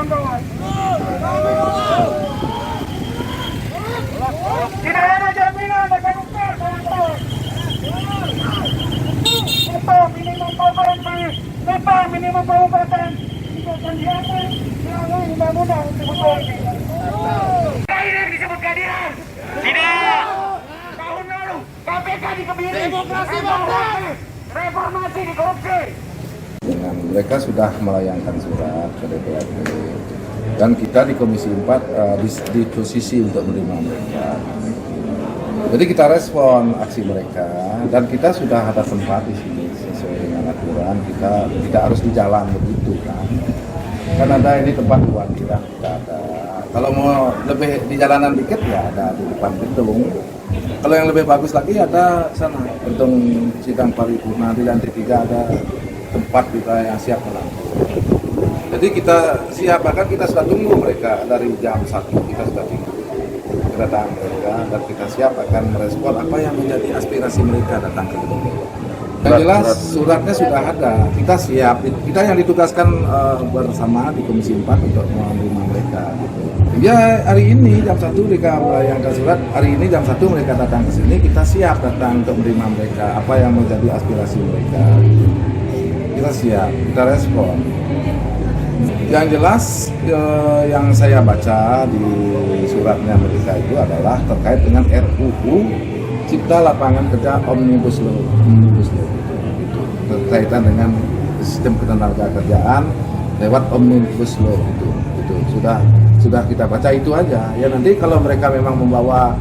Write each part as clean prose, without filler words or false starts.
kawan-kawan. Tidak ada jaminan akan upah kawan-kawan. Upah minimum kompetensi, upah minimum kompetensi untuk kegiatan melalui undang-undang sebetulnya ini. Ini disebut keadilan. Tidak. Tahun lalu KPK dikebiri. Demokrasi bangsa. Reformasi di korupsi. Dengan mereka sudah melayangkan surat ke DPRD dan kita di Komisi 4 di posisi untuk menerima mereka. Jadi kita respon aksi mereka dan kita sudah ada tempat di sini sesuai dengan aturan. Kita tidak harus di jalan begitu kan. Kan ada ini tempat buat kita ada. Kalau mau lebih di jalanan dikit ya ada di depan gedung. Kalau yang lebih bagus lagi ada sana gedung sidang paripurna di lantai 3 ada tempat kita yang siap menampung. Jadi kita siap, bahkan kita sudah tunggu mereka dari jam 1 kita sudah tunggu kedatangan mereka dan kita siap akan merespon apa yang menjadi aspirasi mereka datang ke gedung. Yang jelas suratnya sudah ada, kita siap, kita yang ditugaskan bersama di Komisi 4 untuk menerima mereka gitu. Ya hari ini jam 1 mereka melayangkan surat, hari ini jam 1 mereka datang ke sini, kita siap datang untuk menerima mereka, apa yang menjadi aspirasi mereka gitu. Kita siap, kita respon. Yang jelas yang saya baca di suratnya mereka itu adalah terkait dengan RUU Cipta Lapangan Kerja Omnibus Law gitu. Berkaitan dengan sistem ketenagakerjaan lewat Omnibus Law itu sudah kita baca itu aja. Ya nanti kalau mereka memang membawa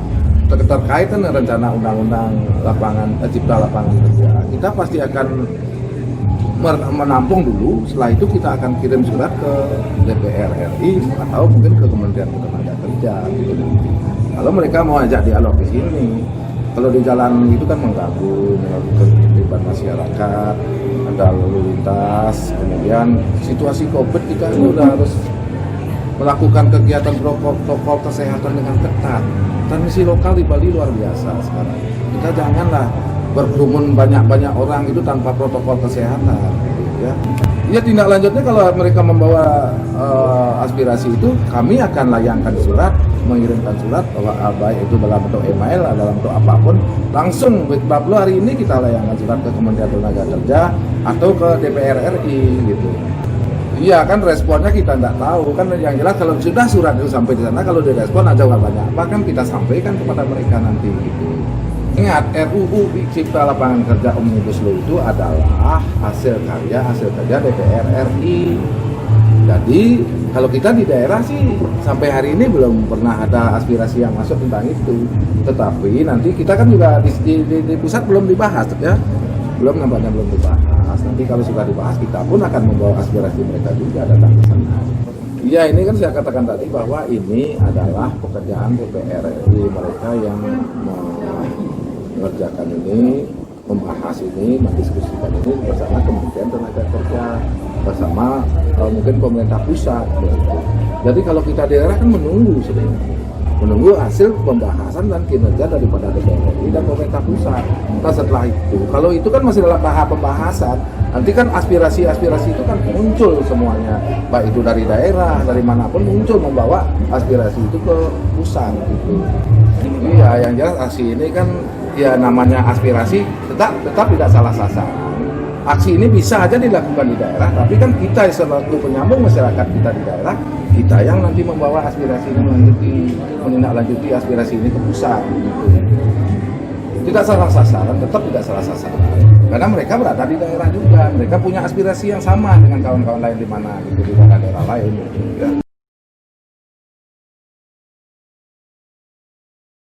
terkaitan dengan rencana undang-undang Cipta Lapangan Kerja, kita pasti akan menampung dulu. Setelah itu kita akan kirim surat ke DPR RI atau mungkin ke Kementerian Ketenagakerjaan gitu. Kalau mereka mau ajak dialog di sini, kalau di jalan itu kan mengganggu ketertiban masyarakat, ada lalu lintas, kemudian situasi COVID kita sudah harus melakukan kegiatan protokol kesehatan dengan ketat. Transmisi lokal di Bali luar biasa sekarang. Kita janganlah berkerumun banyak-banyak orang itu tanpa protokol kesehatan ya. Ya tindak lanjutnya kalau mereka membawa aspirasi itu, kami akan layangkan surat, mengirimkan surat baik itu dalam bentuk email atau dalam bentuk apapun, langsung Bablu hari ini kita layangkan surat ke Kementerian Tenagakerja atau ke DPR RI gitu. Iya kan responnya kita tidak tahu kan, yang jelas kalau sudah surat itu sampai di sana, kalau direspon ada jawabannya apa kan kita sampaikan kepada mereka nanti gitu. Ingat, RUU Cipta Lapangan Kerja Omnibus Law itu adalah hasil kerja DPR RI. Jadi kalau kita di daerah sih sampai hari ini belum pernah ada aspirasi yang masuk tentang itu. Tetapi nanti kita kan juga di pusat belum dibahas ya, nampaknya belum dibahas. Nanti kalau sudah dibahas kita pun akan membawa aspirasi mereka juga datang ke sana. Iya, ini kan saya katakan tadi bahwa ini adalah pekerjaan DPR RI, mereka yang mengerjakan ini, membahas ini, mendiskusikan ini bersama Kementerian Tenagakerja, bersama mungkin pemerintah pusat. Gitu. Jadi kalau kita di daerah kan menunggu sebenarnya, menunggu hasil pembahasan dan kinerja daripada DPR RI dan pemerintah pusat. Nah setelah itu, kalau itu kan masih dalam tahap pembahasan, nanti kan aspirasi-aspirasi itu kan muncul semuanya, baik itu dari daerah, dari manapun muncul membawa aspirasi itu ke pusat gitu. Iya, yang jelas aksi ini kan ya namanya aspirasi tetap tidak salah sasaran. Aksi ini bisa aja dilakukan di daerah, tapi kan kita selaku penyambung masyarakat kita di daerah, kita yang nanti membawa aspirasi ini menindaklanjuti aspirasi ini ke pusat gitu. Tidak salah sasaran, tetap tidak salah sasaran. Karena mereka berada di daerah juga, mereka punya aspirasi yang sama dengan kawan-kawan lain di mana gitu, di daerah lain gitu, ya.